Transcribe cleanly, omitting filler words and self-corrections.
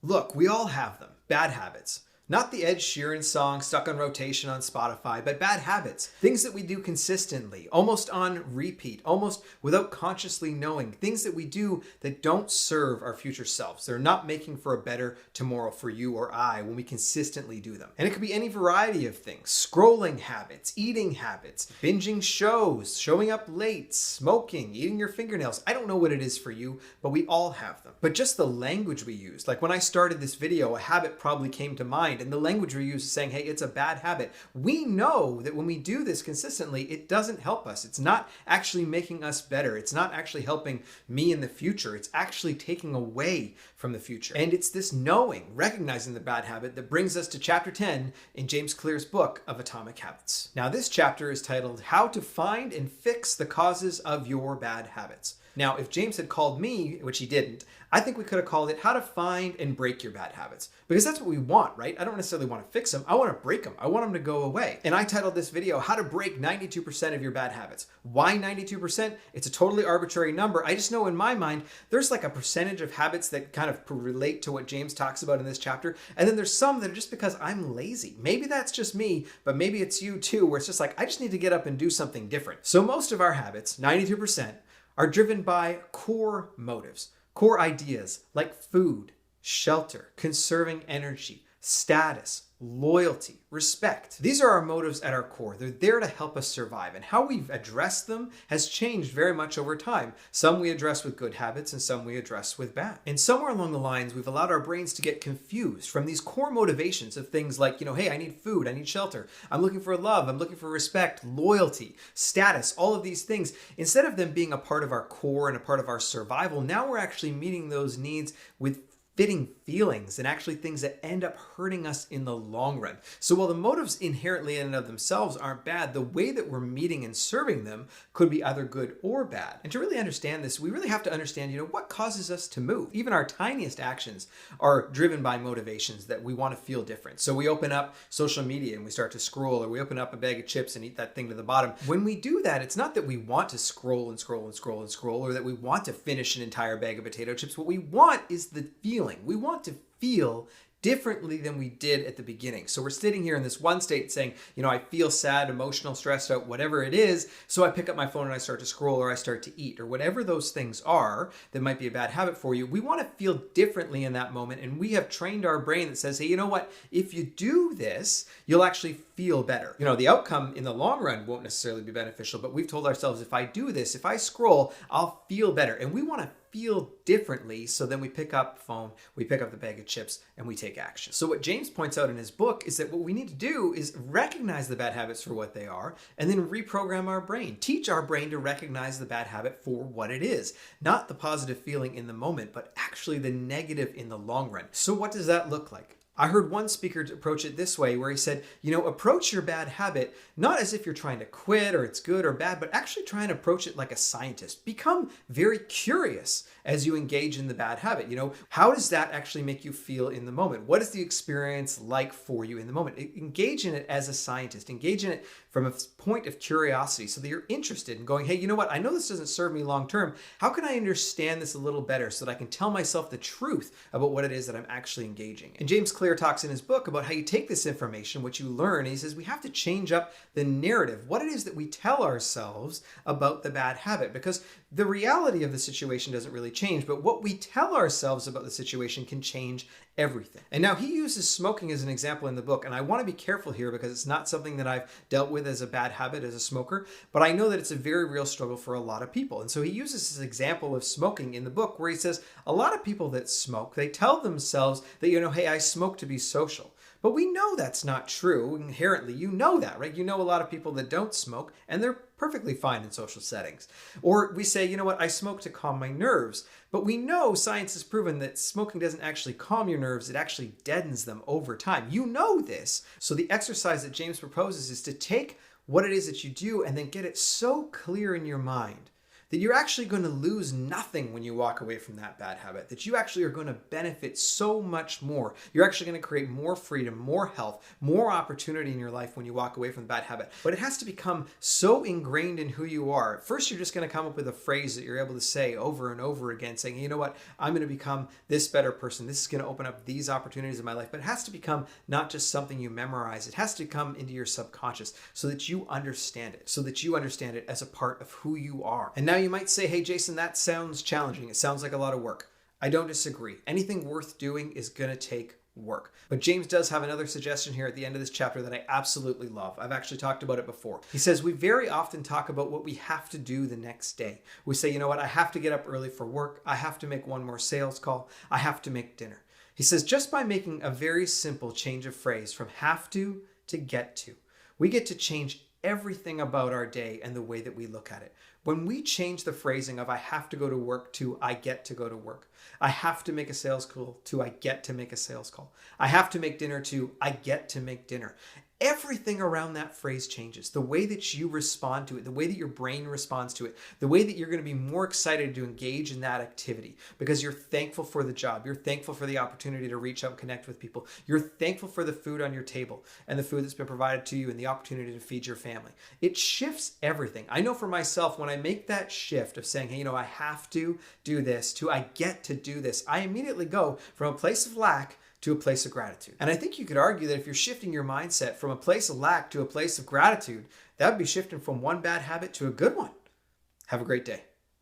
Look, we all have them. Bad habits. Not the Ed Sheeran song stuck on rotation on Spotify, but bad habits. Things that we do consistently, almost on repeat, almost without consciously knowing. Things that we do that don't serve our future selves. They're not making for a better tomorrow for you or I when we consistently do them. And it could be any variety of things. Scrolling habits, eating habits, binging shows, showing up late, smoking, eating your fingernails. I don't know what it is for you, but we all have them. But just the language we use. Like when I started this video, a habit probably came to mind. And the language we use is saying, hey, it's a bad habit. We know that when we do this consistently, it doesn't help us. It's not actually making us better. It's not actually helping me in the future. It's actually taking away from the future. And it's this knowing, recognizing the bad habit that brings us to chapter 10 in James Clear's book of Atomic Habits. Now, this chapter is titled, How to Find and Fix the Causes of Your Bad Habits. Now, if James had called me, which he didn't, I think we could have called it How to Find and Break Your Bad Habits. Because that's what we want, right? I don't necessarily want to fix them. I want to break them. I want them to go away. And I titled this video, How to Break 92% of Your Bad Habits. Why 92%? It's a totally arbitrary number. I just know in my mind, there's like a percentage of habits that kind of relate to what James talks about in this chapter. And then there's some that are just because I'm lazy. Maybe that's just me, but maybe it's you too, where it's just like, I just need to get up and do something different. So most of our habits, 92%, are driven by core motives, core ideas like food, shelter, conserving energy, status, loyalty, respect. These are our motives at our core. They're there to help us survive. And how we've addressed them has changed very much over time. Some we address with good habits and some we address with bad. And somewhere along the lines, we've allowed our brains to get confused from these core motivations of things like, hey, I need food, I need shelter, I'm looking for love, I'm looking for respect, loyalty, status, all of these things. Instead of them being a part of our core and a part of our survival, now we're actually meeting those needs with fitting feelings and actually things that end up hurting us in the long run. So while the motives inherently in and of themselves aren't bad, the way that we're meeting and serving them could be either good or bad. And to really understand this, we really have to understand, what causes us to move. Even our tiniest actions are driven by motivations that we want to feel different. So we open up social media and we start to scroll, or we open up a bag of chips and eat that thing to the bottom. When we do that, it's not that we want to scroll and scroll and scroll and scroll, or that we want to finish an entire bag of potato chips. What we want is the feeling. We want to feel differently than we did at the beginning. So we're sitting here in this one state saying, I feel sad, emotional, stressed out, whatever it is. So I pick up my phone and I start to scroll, or I start to eat, or whatever those things are that might be a bad habit for you. We want to feel differently in that moment. And we have trained our brain that says, hey, you know what? If you do this, you'll actually feel better. The outcome in the long run won't necessarily be beneficial, but we've told ourselves, if I do this, if I scroll, I'll feel better. And we want to feel differently. So then we pick up the phone, we pick up the bag of chips, and we take action. So what James points out in his book is that what we need to do is recognize the bad habits for what they are, and then reprogram our brain. Teach our brain to recognize the bad habit for what it is. Not the positive feeling in the moment, but actually the negative in the long run. So what does that look like? I heard one speaker approach it this way, where he said, approach your bad habit not as if you're trying to quit or it's good or bad, but actually try and approach it like a scientist. Become very curious as you engage in the bad habit. How does that actually make you feel in the moment? What is the experience like for you in the moment? Engage in it as a scientist. Engage in it from a point of curiosity so that you're interested in going, hey, you know what? I know this doesn't serve me long term. How can I understand this a little better so that I can tell myself the truth about what it is that I'm actually engaging in? And James Clear talks in his book about how you take this information, what you learn, and he says we have to change up the narrative, what it is that we tell ourselves about the bad habit, because the reality of the situation doesn't really change, but what we tell ourselves about the situation can change everything. And now he uses smoking as an example in the book, and I want to be careful here because it's not something that I've dealt with as a bad habit as a smoker, but I know that it's a very real struggle for a lot of people. And so he uses this example of smoking in the book where he says a lot of people that smoke, they tell themselves that, hey, I smoke to be social. But we know that's not true. Inherently, you know that, right? You know a lot of people that don't smoke, and they're perfectly fine in social settings. Or we say, I smoke to calm my nerves. But we know science has proven that smoking doesn't actually calm your nerves, it actually deadens them over time. You know this. So the exercise that James proposes is to take what it is that you do and then get it so clear in your mind that you're actually going to lose nothing when you walk away from that bad habit, that you actually are going to benefit so much more. You're actually going to create more freedom, more health, more opportunity in your life when you walk away from the bad habit. But it has to become so ingrained in who you are. At first, you're just going to come up with a phrase that you're able to say over and over again, saying, you know what, I'm going to become this better person. This is going to open up these opportunities in my life. But it has to become not just something you memorize. It has to come into your subconscious so that you understand it, as a part of who you are. And now you might say, hey, Jason, that sounds challenging. It sounds like a lot of work. I don't disagree. Anything worth doing is going to take work. But James does have another suggestion here at the end of this chapter that I absolutely love. I've actually talked about it before. He says, we very often talk about what we have to do the next day. We say, you know what, I have to get up early for work. I have to make one more sales call. I have to make dinner. He says, just by making a very simple change of phrase from have to get to, we get to change everything about our day and the way that we look at it. When we change the phrasing of I have to go to work to I get to go to work, I have to make a sales call to I get to make a sales call, I have to make dinner to I get to make dinner. Everything around that phrase changes. The way that you respond to it, the way that your brain responds to it, the way that you're going to be more excited to engage in that activity because you're thankful for the job. You're thankful for the opportunity to reach out and connect with people. You're thankful for the food on your table and the food that's been provided to you and the opportunity to feed your family. It shifts everything. I know for myself, when I make that shift of saying, hey, you know, I have to do this to I get to do this, I immediately go from a place of lack to a place of gratitude. And I think you could argue that if you're shifting your mindset from a place of lack to a place of gratitude, that would be shifting from one bad habit to a good one. Have a great day.